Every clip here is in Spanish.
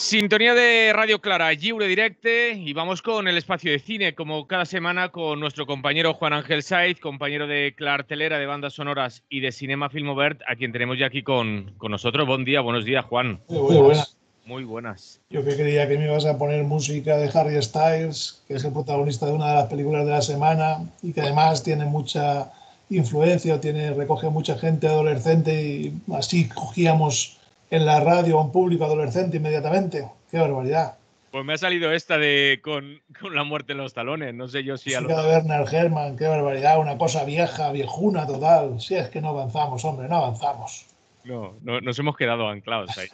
Sintonía de Radio Clara, Lliure Directe, y vamos con el espacio de cine, como cada semana, con nuestro compañero Juan Ángel Saiz, compañero de Clartelera, de bandas sonoras y de Cinema Filmobert, a quien tenemos ya aquí con nosotros. Buen día, buenos días, Juan. Muy buenas. Muy buenas. Yo que creía que me ibas a poner música de Harry Styles, que es el protagonista de una de las películas de la semana y que además tiene mucha influencia, recoge mucha gente adolescente y así cogíamos en la radio a un público adolescente inmediatamente. ¡Qué barbaridad! Pues me ha salido esta con la muerte en los talones. No sé yo si Música de Werner Herrmann, qué barbaridad, una cosa vieja, viejuna total. Si es que no avanzamos, hombre, no avanzamos. No, nos hemos quedado anclados ahí.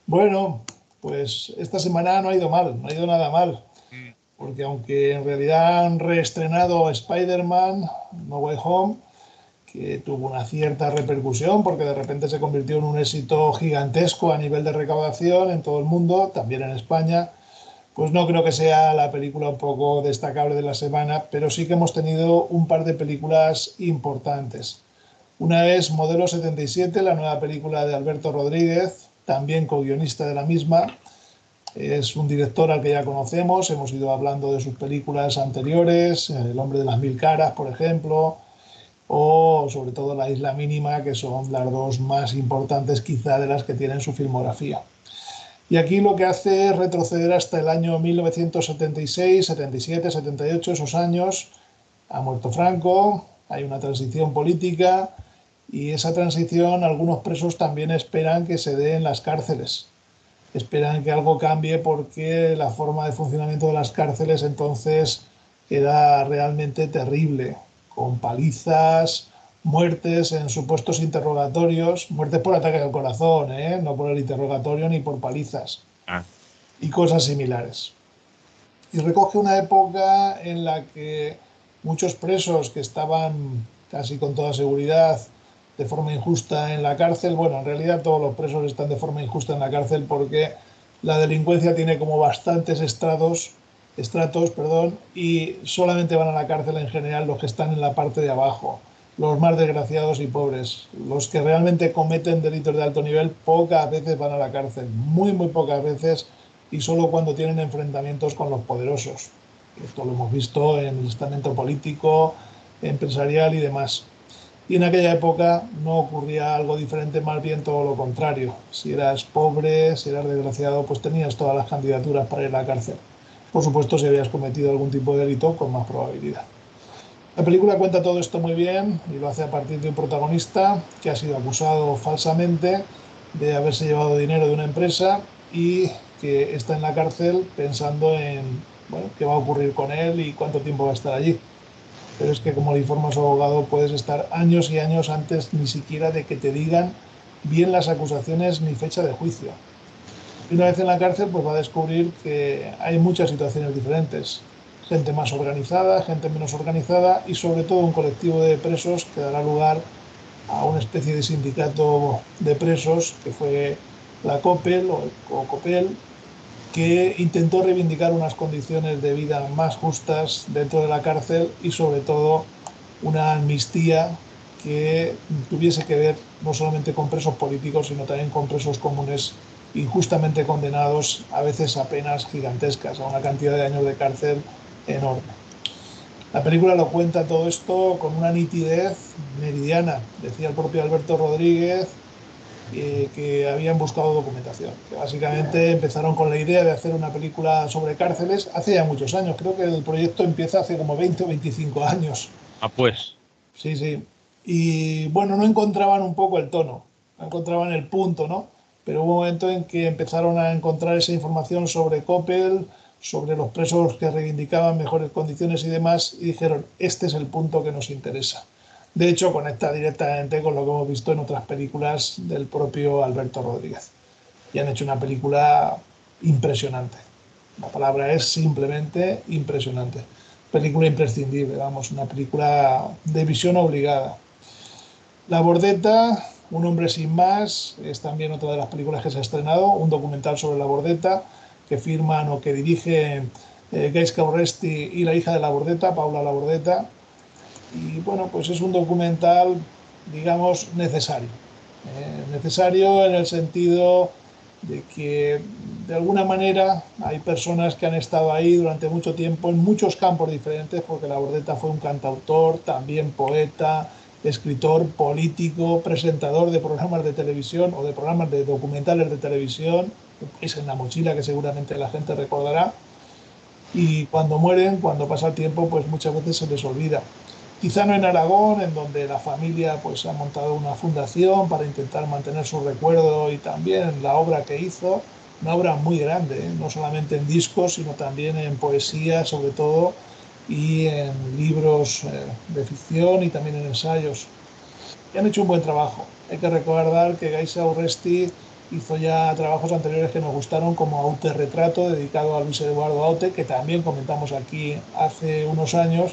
Bueno, pues esta semana no ha ido mal, no ha ido nada mal. Porque aunque en realidad han reestrenado Spider-Man No Way Home, que tuvo una cierta repercusión porque de repente se convirtió en un éxito gigantesco a nivel de recaudación en todo el mundo, también en España, pues no creo que sea la película un poco destacable de la semana, pero sí que hemos tenido un par de películas importantes. Una es Modelo 77, la nueva película de Alberto Rodríguez, también co-guionista de la misma. Es un director al que ya conocemos, hemos ido hablando de sus películas anteriores, El hombre de las mil caras, por ejemplo, o sobre todo La isla mínima, que son las dos más importantes quizá de las que tiene en su filmografía. Y aquí lo que hace es retroceder hasta el año 1976, 77, 78, esos años. Ha muerto Franco, hay una transición política y esa transición algunos presos también esperan que se dé en las cárceles. Esperan que algo cambie porque la forma de funcionamiento de las cárceles entonces era realmente terrible, con palizas, muertes en supuestos interrogatorios, muertes por ataque al corazón, no por el interrogatorio ni por palizas, y cosas similares. Y recoge una época en la que muchos presos que estaban casi con toda seguridad de forma injusta en la cárcel, bueno, en realidad todos los presos están de forma injusta en la cárcel porque la delincuencia tiene como bastantes estratos, y solamente van a la cárcel en general los que están en la parte de abajo, los más desgraciados y pobres. Los que realmente cometen delitos de alto nivel pocas veces van a la cárcel, muy pocas veces, y solo cuando tienen enfrentamientos con los poderosos. Esto lo hemos visto en el estamento político, empresarial y demás. Y en aquella época no ocurría algo diferente, más bien todo lo contrario. Si eras pobre, si eras desgraciado, pues tenías todas las candidaturas para ir a la cárcel. Por supuesto, si habías cometido algún tipo de delito, con más probabilidad. La película cuenta todo esto muy bien y lo hace a partir de un protagonista que ha sido acusado falsamente de haberse llevado dinero de una empresa y que está en la cárcel pensando en, bueno, qué va a ocurrir con él y cuánto tiempo va a estar allí. Pero es que, como le informa su abogado, puedes estar años y años antes ni siquiera de que te digan bien las acusaciones ni fecha de juicio. Y una vez en la cárcel, pues va a descubrir que hay muchas situaciones diferentes. Gente más organizada, gente menos organizada y sobre todo un colectivo de presos que dará lugar a una especie de sindicato de presos que fue la COPEL o COPEL, que intentó reivindicar unas condiciones de vida más justas dentro de la cárcel y sobre todo una amnistía que tuviese que ver no solamente con presos políticos, sino también con presos comunes injustamente condenados, a veces a penas gigantescas, a una cantidad de años de cárcel enorme. La película lo cuenta todo esto con una nitidez meridiana. Decía el propio Alberto Rodríguez que habían buscado documentación, que básicamente empezaron con la idea de hacer una película sobre cárceles hace ya muchos años. Creo que el proyecto empieza hace como 20 o 25 años. Ah, pues. Sí, sí. Y bueno, no encontraban un poco el tono, no encontraban el punto, ¿no? Pero hubo un momento en que empezaron a encontrar esa información sobre Coppel, sobre los presos que reivindicaban mejores condiciones y demás, y dijeron, este es el punto que nos interesa. De hecho, conecta directamente con lo que hemos visto en otras películas del propio Alberto Rodríguez. Y han hecho una película impresionante. La palabra es simplemente impresionante. Película imprescindible, vamos, una película de visión obligada. La Bordeta, Un hombre sin más, es también otra de las películas que se ha estrenado, un documental sobre la Bordeta que firman o que dirigen Gaizka Urresti y la hija de la Bordeta, Paula Labordeta. Y bueno, pues es un documental, digamos, necesario. Necesario en el sentido de que de alguna manera hay personas que han estado ahí durante mucho tiempo en muchos campos diferentes, porque Labordeta fue un cantautor, también poeta, escritor, político, presentador de programas de televisión o de programas de documentales de televisión, es en la mochila que seguramente la gente recordará, y cuando mueren, cuando pasa el tiempo, pues muchas veces se les olvida. Quizá no en Aragón, en donde la familia pues ha montado una fundación para intentar mantener su recuerdo y también la obra que hizo, una obra muy grande, ¿eh? No solamente en discos, sino también en poesía, sobre todo, y en libros de ficción y también en ensayos. Y han hecho un buen trabajo. Hay que recordar que Gaisa Urresti hizo ya trabajos anteriores que nos gustaron, como Autorretrato, dedicado a Luis Eduardo Aute, que también comentamos aquí hace unos años.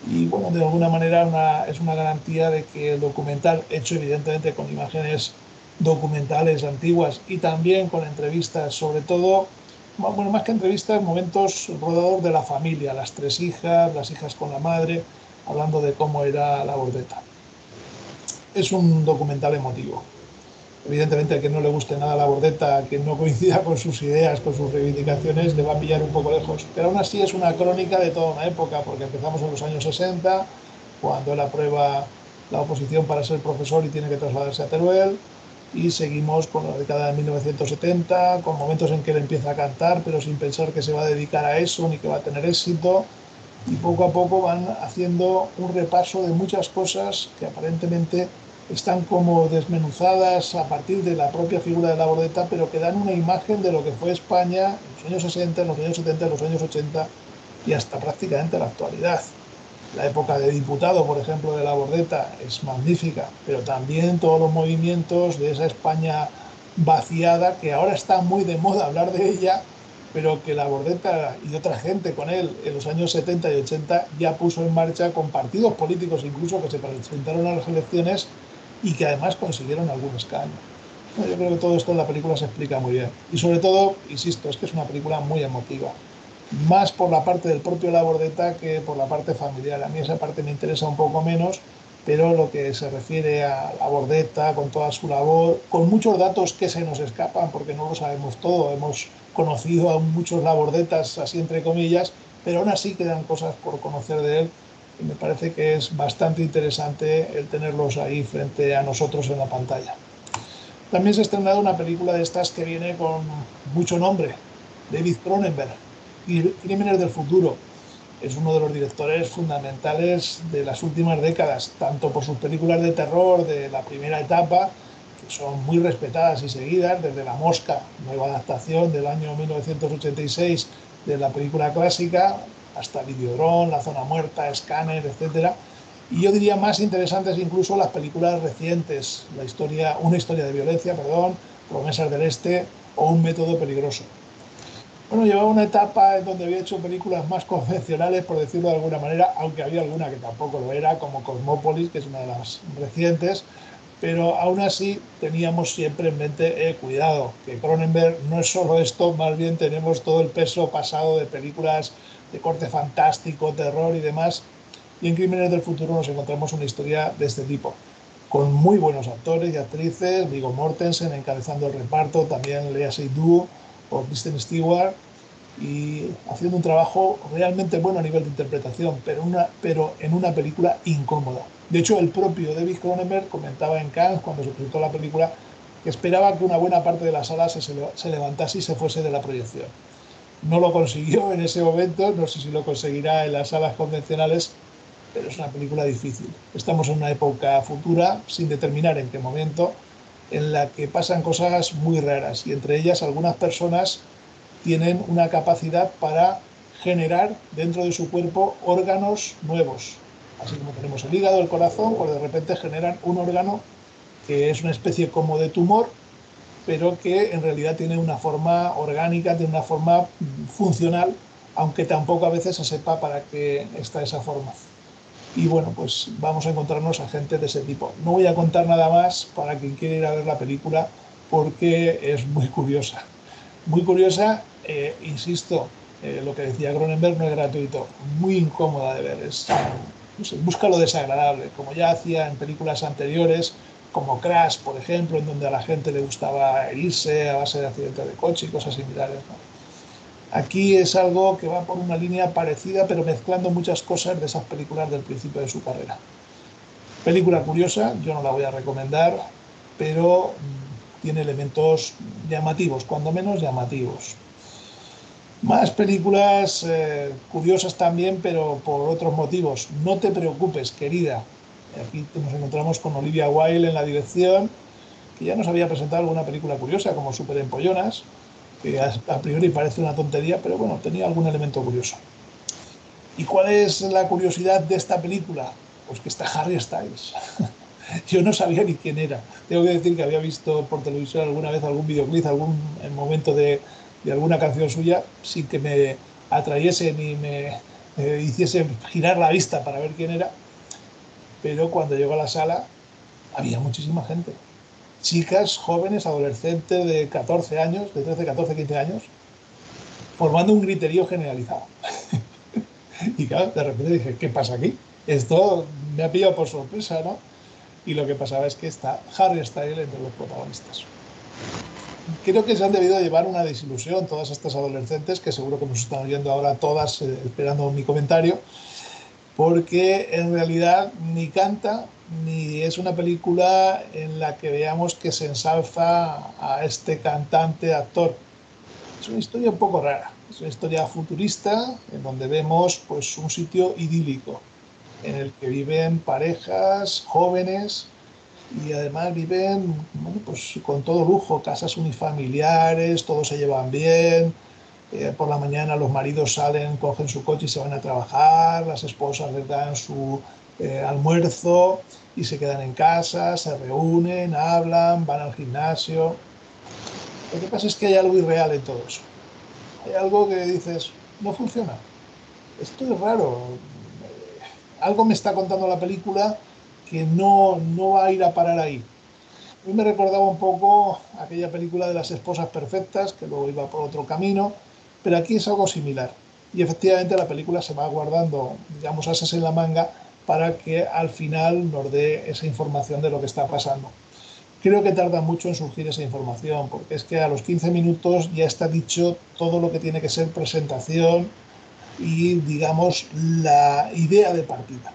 Y bueno, de alguna manera es una garantía de que el documental, hecho evidentemente con imágenes documentales antiguas y también con entrevistas, sobre todo, bueno, más que entrevistas, momentos rodados de la familia, las tres hijas, las hijas con la madre, hablando de cómo era la Bordeta. Es un documental emotivo. Evidentemente, a quien no le guste nada la Bordeta, a quien no coincida con sus ideas, con sus reivindicaciones, le va a pillar un poco lejos. Pero aún así es una crónica de toda una época, porque empezamos en los años 60, cuando él aprueba la oposición para ser profesor y tiene que trasladarse a Teruel, y seguimos con la década de 1970, con momentos en que él empieza a cantar, pero sin pensar que se va a dedicar a eso ni que va a tener éxito, y poco a poco van haciendo un repaso de muchas cosas que aparentemente están como desmenuzadas a partir de la propia figura de la Bordeta, pero que dan una imagen de lo que fue España en los años 60, en los años 70, en los años 80 y hasta prácticamente la actualidad. La época de diputado, por ejemplo, de la Bordeta es magnífica, pero también todos los movimientos de esa España vaciada, que ahora está muy de moda hablar de ella, pero que la Bordeta y otra gente con él en los años 70 y 80 ya puso en marcha con partidos políticos incluso que se presentaron a las elecciones y que además consiguieron algún escaño. Bueno, yo creo que todo esto en la película se explica muy bien. Y sobre todo, insisto, es que es una película muy emotiva. Más por la parte del propio Labordeta que por la parte familiar. A mí esa parte me interesa un poco menos, pero lo que se refiere a Labordeta, con toda su labor, con muchos datos que se nos escapan porque no lo sabemos todo, hemos conocido a muchos Labordetas, así entre comillas, pero aún así quedan cosas por conocer de él y me parece que es bastante interesante el tenerlos ahí frente a nosotros en la pantalla. También se ha estrenado una película de estas que viene con mucho nombre, David Cronenberg, Crímenes del Futuro. Es uno de los directores fundamentales de las últimas décadas, tanto por sus películas de terror de la primera etapa, que son muy respetadas y seguidas, desde La Mosca, nueva adaptación del año 1986 de la película clásica, hasta Videodrome, La Zona Muerta, Scanner, etcétera. Y yo diría más interesantes incluso las películas recientes, una historia de violencia, perdón, Promesas del Este o Un método peligroso. Bueno, llevaba una etapa en donde había hecho películas más convencionales, por decirlo de alguna manera, aunque había alguna que tampoco lo era, como Cosmópolis, que es una de las recientes, pero aún así teníamos siempre en mente, cuidado, que Cronenberg no es solo esto, más bien tenemos todo el peso pasado de películas de corte fantástico, terror y demás, y en Crímenes del Futuro nos encontramos una historia de este tipo, con muy buenos actores y actrices, Viggo Mortensen encabezando el reparto, también Lea Seydoux o Kristen Stewart, y haciendo un trabajo realmente bueno a nivel de interpretación, pero en una película incómoda. De hecho, el propio David Cronenberg comentaba en Cannes, cuando se presentó la película, que esperaba que una buena parte de la sala se levantase y se fuese de la proyección. No lo consiguió en ese momento, no sé si lo conseguirá en las salas convencionales, pero es una película difícil. Estamos en una época futura, sin determinar en qué momento, en la que pasan cosas muy raras y entre ellas algunas personas tienen una capacidad para generar dentro de su cuerpo órganos nuevos. Así como tenemos el hígado, el corazón, pues de repente generan un órgano que es una especie como de tumor, pero que en realidad tiene una forma orgánica, tiene una forma funcional, aunque tampoco a veces se sepa para qué está esa forma. Y bueno, pues vamos a encontrarnos a gente de ese tipo. No voy a contar nada más para quien quiera ir a ver la película porque es muy curiosa. Muy curiosa, insisto, lo que decía Cronenberg no es gratuito, muy incómoda de ver, no sé, busca lo desagradable, como ya hacía en películas anteriores, como Crash, por ejemplo, en donde a la gente le gustaba herirse a base de accidentes de coche y cosas similares, ¿no? Aquí es algo que va por una línea parecida, pero mezclando muchas cosas de esas películas del principio de su carrera. Película curiosa, yo no la voy a recomendar, pero tiene elementos llamativos, cuando menos llamativos. Más películas curiosas también, pero por otros motivos. No te preocupes, querida. Aquí nos encontramos con Olivia Wilde en la dirección, que ya nos había presentado alguna película curiosa, como Super Empollonas, que a priori parece una tontería, pero bueno, tenía algún elemento curioso. ¿Y cuál es la curiosidad de esta película? Pues que está Harry Styles. Yo no sabía ni quién era. Tengo que decir que había visto por televisión alguna vez algún videoclip, algún momento de alguna canción suya, sin que me atrayese ni me hiciese girar la vista para ver quién era. Pero cuando llegó a la sala había muchísima gente. Chicas, jóvenes, adolescentes de 14 años, de 13, 14, 15 años, formando un griterío generalizado. Y claro, de repente dije, ¿qué pasa aquí? Esto me ha pillado por sorpresa, ¿no? Y lo que pasaba es que está Harry Styles entre los protagonistas. Creo que se han debido llevar una desilusión todas estas adolescentes, que seguro que nos están oyendo ahora todas esperando mi comentario, porque en realidad ni canta ni es una película en la que veamos que se ensalza a este cantante, actor. Es una historia un poco rara, es una historia futurista en donde vemos pues un sitio idílico en el que viven parejas jóvenes y además viven, bueno, pues con todo lujo, casas unifamiliares, todos se llevan bien. Por la mañana los maridos salen, cogen su coche y se van a trabajar, las esposas les dan su almuerzo y se quedan en casa, se reúnen, hablan, van al gimnasio. Lo que pasa es que hay algo irreal en todo eso. Hay algo que dices, no funciona. Esto es raro. Algo me está contando la película que no va a ir a parar ahí. A mí me recordaba un poco aquella película de las esposas perfectas, que luego iba por otro camino, pero aquí es algo similar. Y efectivamente la película se va guardando, digamos, asas en la manga para que al final nos dé esa información de lo que está pasando. Creo que tarda mucho en surgir esa información, porque es que a los 15 minutos ya está dicho todo lo que tiene que ser presentación y, digamos, la idea de partida.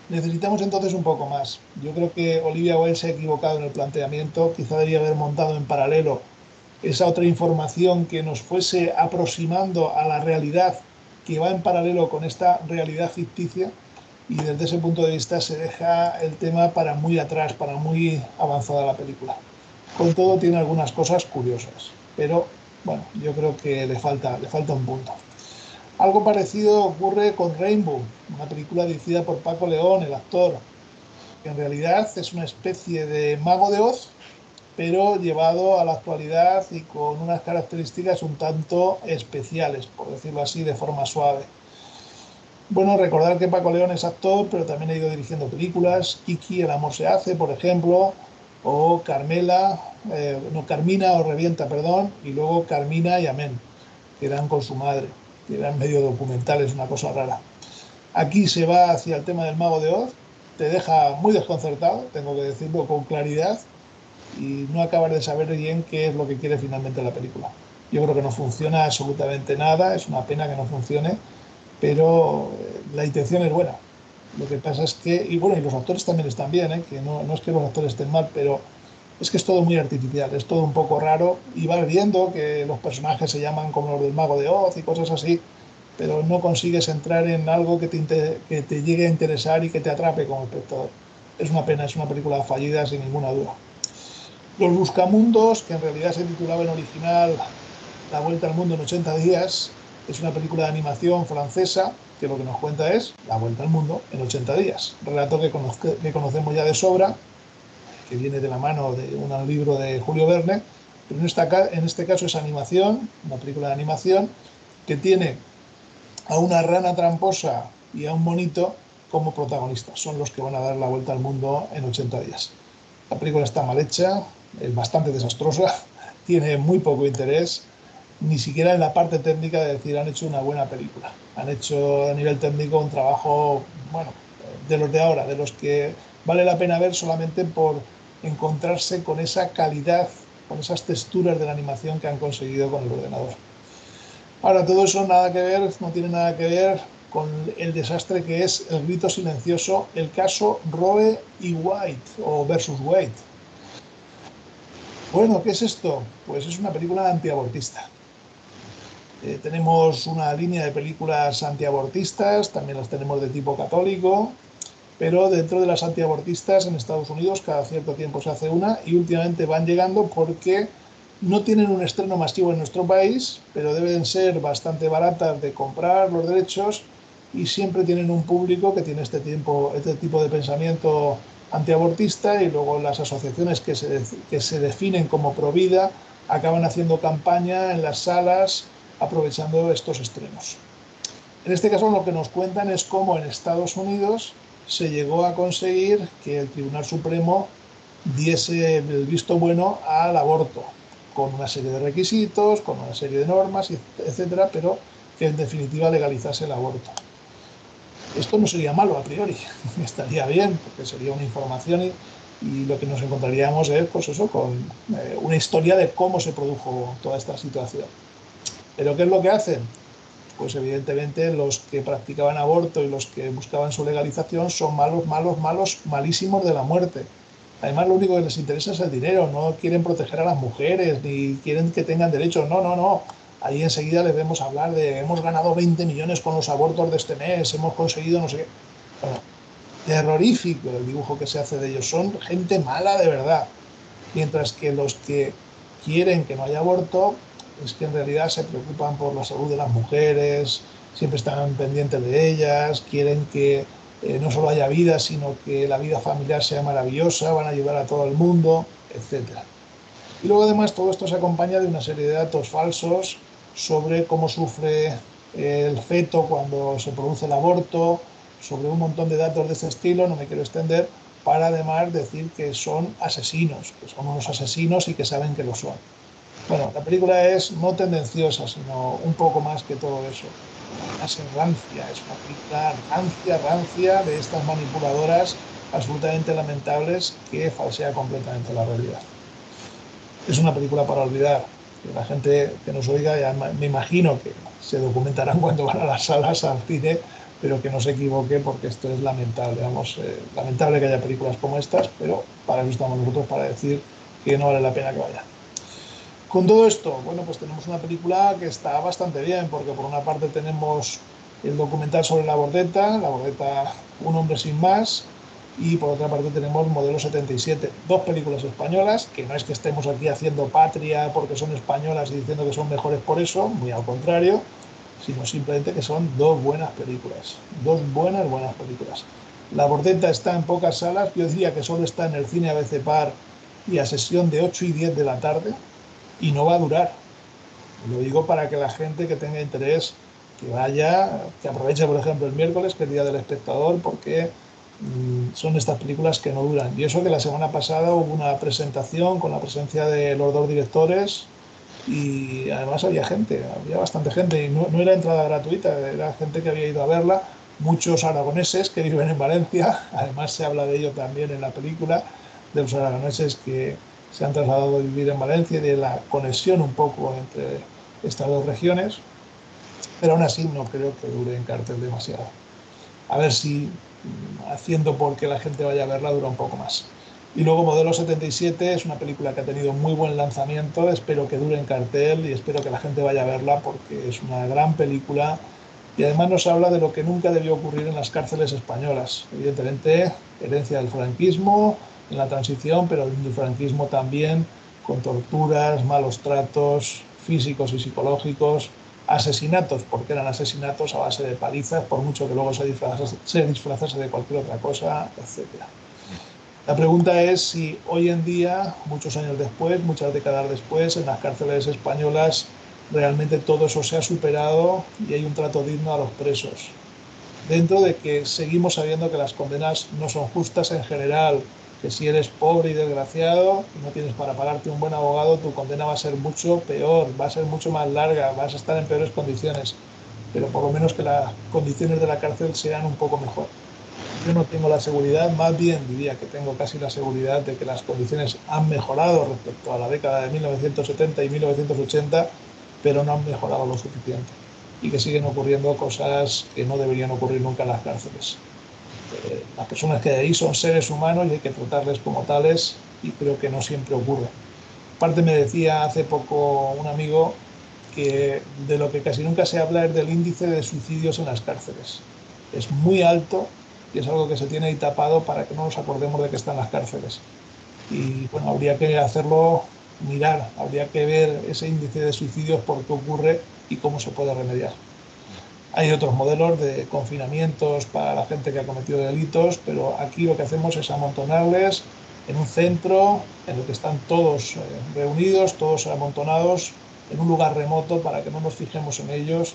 Necesitamos entonces un poco más. Yo creo que Olivia Wilde se ha equivocado en el planteamiento, quizá debería haber montado en paralelo esa otra información que nos fuese aproximando a la realidad que va en paralelo con esta realidad ficticia, y desde ese punto de vista se deja el tema para muy atrás, para muy avanzada la película. Con todo tiene algunas cosas curiosas, pero bueno, yo creo que le falta un punto. Algo parecido ocurre con Rainbow, una película dirigida por Paco León, el actor, que en realidad es una especie de Mago de Oz, pero llevado a la actualidad y con unas características un tanto especiales, por decirlo así, de forma suave. Bueno, recordar que Paco León es actor, pero también ha ido dirigiendo películas, Kiki, El amor se hace, por ejemplo, o Carmela, no, Carmina o Revienta, perdón, y luego Carmina y Amén, que eran con su madre, que eran medio documentales, una cosa rara. Aquí se va hacia el tema del Mago de Oz, te deja muy desconcertado, tengo que decirlo con claridad, y no acabas de saber bien qué es lo que quiere finalmente la película. Yo creo que no funciona absolutamente nada, es una pena que no funcione, pero la intención es buena. Lo que pasa es que, y bueno, y los actores también están bien, ¿eh? Que no es que los actores estén mal, pero es que es todo muy artificial, es todo un poco raro, y vas viendo que los personajes se llaman como los del Mago de Oz y cosas así, pero no consigues entrar en algo que te llegue a interesar y que te atrape como espectador. Es una pena, es una película fallida sin ninguna duda. Los Buscamundos, que en realidad se titulaba en original La Vuelta al Mundo en 80 días, es una película de animación francesa que lo que nos cuenta es La Vuelta al Mundo en 80 días. Relato que conocemos ya de sobra, que viene de la mano de un libro de Julio Verne, pero en este caso es animación, una película de animación que tiene a una rana tramposa y a un monito como protagonistas. Son los que van a dar la vuelta al mundo en 80 días. La película está mal hecha, es bastante desastrosa, tiene muy poco interés, ni siquiera en la parte técnica de decir han hecho una buena película. Han hecho a nivel técnico un trabajo, bueno, de los de ahora, de los que vale la pena ver solamente por encontrarse con esa calidad, con esas texturas de la animación que han conseguido con el ordenador. Ahora, todo eso nada que ver, no tiene nada que ver con el desastre que es El grito silencioso, el caso Roe y White, o versus White. Bueno, ¿qué es esto? Pues es una película antiabortista. Tenemos una línea de películas antiabortistas, también las tenemos de tipo católico, pero dentro de las antiabortistas en Estados Unidos cada cierto tiempo se hace una y últimamente van llegando porque no tienen un estreno masivo en nuestro país, pero deben ser bastante baratas de comprar los derechos y siempre tienen un público que tiene este tipo de pensamiento antiabortista y luego las asociaciones que se definen como provida acaban haciendo campaña en las salas aprovechando estos estrenos. En este caso lo que nos cuentan es cómo en Estados Unidos se llegó a conseguir que el Tribunal Supremo diese el visto bueno al aborto, con una serie de requisitos, con una serie de normas, etcétera, pero que en definitiva legalizase el aborto. Esto no sería malo a priori, estaría bien, porque sería una información y lo que nos encontraríamos es, pues eso, con una historia de cómo se produjo toda esta situación. ¿Pero qué es lo que hacen? Pues evidentemente los que practicaban aborto y los que buscaban su legalización son malos, malos, malos, malísimos de la muerte. Además, lo único que les interesa es el dinero, no quieren proteger a las mujeres, ni quieren que tengan derechos, no, no, no. Ahí enseguida les vemos hablar de hemos ganado 20 millones con los abortos de este mes, hemos conseguido no sé qué. Bueno, terrorífico el dibujo que se hace de ellos, son gente mala de verdad. Mientras que los que quieren que no haya aborto es que en realidad se preocupan por la salud de las mujeres, siempre están pendientes de ellas, quieren que no solo haya vida, sino que la vida familiar sea maravillosa, van a ayudar a todo el mundo, etc. Y luego además todo esto se acompaña de una serie de datos falsos sobre cómo sufre el feto cuando se produce el aborto, sobre un montón de datos de este estilo, no me quiero extender, para además decir que son asesinos, que son unos asesinos y que saben que lo son. Bueno, la película es no tendenciosa, sino un poco más que todo eso. Además es rancia, es una película rancia, rancia de estas manipuladoras absolutamente lamentables que falsea completamente la realidad. Es una película para olvidar. La gente que nos oiga ya me imagino que se documentarán cuando van a las salas al cine, pero que no se equivoque porque esto es lamentable. Vamos, lamentable que haya películas como estas, pero para eso estamos nosotros, para decir que no vale la pena que vayan. Con todo esto, bueno, pues tenemos una película que está bastante bien, porque por una parte tenemos el documental sobre la Bordeta, Un hombre sin más, y por otra parte tenemos Modelo 77, dos películas españolas, que no es que estemos aquí haciendo patria porque son españolas y diciendo que son mejores por eso, muy al contrario, sino simplemente que son dos buenas películas, dos buenas, buenas películas. La Bordeta está en pocas salas, yo diría que solo está en el cine ABC Par y a sesión de 8 y 10 de la tarde, y no va a durar. Lo digo para que la gente que tenga interés que vaya, que aproveche por ejemplo el miércoles, que es Día del Espectador, porque son estas películas que no duran. Y eso que la semana pasada hubo una presentación con la presencia de los dos directores y además había gente, había bastante gente y no era entrada gratuita, era gente que había ido a verla, muchos aragoneses que viven en Valencia, además se habla de ello también en la película, de los aragoneses que se han trasladado a vivir en Valencia y de la conexión un poco entre estas dos regiones, pero aún así no creo que dure en cartel demasiado. A ver si haciendo porque la gente vaya a verla dura un poco más. Y luego Modelo 77 es una película que ha tenido muy buen lanzamiento, espero que dure en cartel y espero que la gente vaya a verla porque es una gran película y además nos habla de lo que nunca debió ocurrir en las cárceles españolas. Evidentemente, herencia del franquismo, en la transición, pero del franquismo también, con torturas, malos tratos físicos y psicológicos, asesinatos, porque eran asesinatos a base de palizas, por mucho que luego se disfrazase de cualquier otra cosa, etc. La pregunta es si hoy en día, muchos años después, muchas décadas después, en las cárceles españolas realmente todo eso se ha superado y hay un trato digno a los presos. Dentro de que seguimos sabiendo que las condenas no son justas en general, que si eres pobre y desgraciado y no tienes para pagarte un buen abogado, tu condena va a ser mucho peor, va a ser mucho más larga, vas a estar en peores condiciones, pero por lo menos que las condiciones de la cárcel sean un poco mejor. Yo no tengo la seguridad, más bien diría que tengo casi la seguridad de que las condiciones han mejorado respecto a la década de 1970 y 1980, pero no han mejorado lo suficiente y que siguen ocurriendo cosas que no deberían ocurrir nunca en las cárceles. Las personas que hay ahí son seres humanos y hay que tratarles como tales y creo que no siempre ocurre. Aparte me decía hace poco un amigo que de lo que casi nunca se habla es del índice de suicidios en las cárceles. Es muy alto y es algo que se tiene ahí tapado para que no nos acordemos de que están las cárceles. Y bueno, habría que hacerlo mirar, habría que ver ese índice de suicidios, por qué ocurre y cómo se puede remediar. Hay otros modelos de confinamientos para la gente que ha cometido delitos, pero aquí lo que hacemos es amontonarles en un centro en el que están todos reunidos, todos amontonados en un lugar remoto para que no nos fijemos en ellos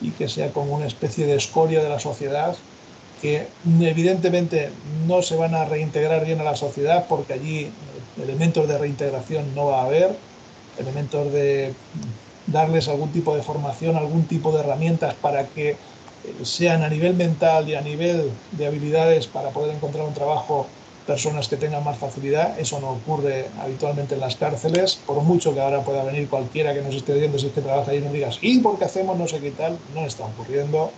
y que sea como una especie de escoria de la sociedad que evidentemente no se van a reintegrar bien a la sociedad porque allí elementos de reintegración no va a haber, elementos de darles algún tipo de formación, algún tipo de herramientas para que sean a nivel mental y a nivel de habilidades para poder encontrar un trabajo personas que tengan más facilidad. Eso no ocurre habitualmente en las cárceles, por mucho que ahora pueda venir cualquiera que nos esté viendo, si es que trabaja ahí y nos digas, ¿y por qué hacemos no sé qué tal? No está ocurriendo.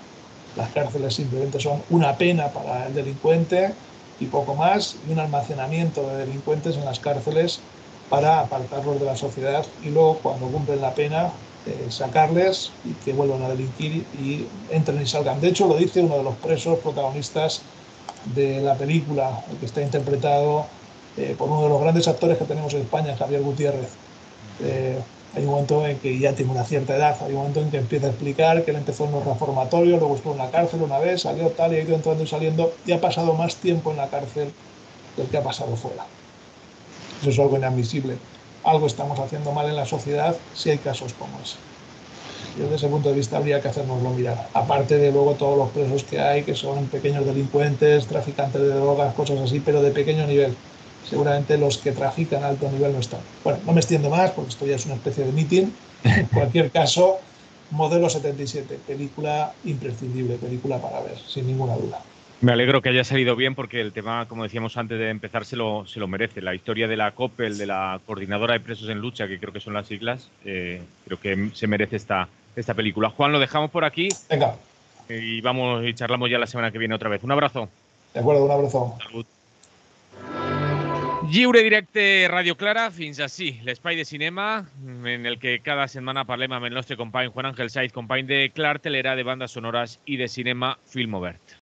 Las cárceles simplemente son una pena para el delincuente y poco más, y un almacenamiento de delincuentes en las cárceles para apartarlos de la sociedad y luego, cuando cumplen la pena, sacarles y que vuelvan a delinquir y entren y salgan. De hecho, lo dice uno de los presos protagonistas de la película, que está interpretado por uno de los grandes actores que tenemos en España, Javier Gutiérrez. Hay un momento en que ya tiene una cierta edad, hay un momento en que empieza a explicar que él empezó en los reformatorios, luego estuvo en la cárcel una vez, salió tal y ha ido entrando y saliendo y ha pasado más tiempo en la cárcel del que ha pasado fuera. Eso es algo inadmisible. Algo estamos haciendo mal en la sociedad si hay casos como ese. Y desde ese punto de vista habría que hacérnoslo mirar. Aparte de luego todos los presos que hay, que son pequeños delincuentes, traficantes de drogas, cosas así, pero de pequeño nivel. Seguramente los que trafican a alto nivel no están. Bueno, no me extiendo más porque esto ya es una especie de meeting. En cualquier caso, Modelo 77, película imprescindible, película para ver, sin ninguna duda. Me alegro que haya salido bien porque el tema, como decíamos antes de empezar, se lo merece. La historia de la COPEL, de la Coordinadora de Presos en Lucha, que creo que son las siglas, creo que se merece esta película. Juan, lo dejamos por aquí Venga, y vamos y charlamos ya la semana que viene otra vez. Un abrazo. de acuerdo, un abrazo. Salut. Lliure directe Radio Clara, fins ací l'espai de cinema en el que cada setmana parlem amb el nostre company Juan Ángel Saiz, company de Clartelera, de bandes sonores i de cinema Film Obert.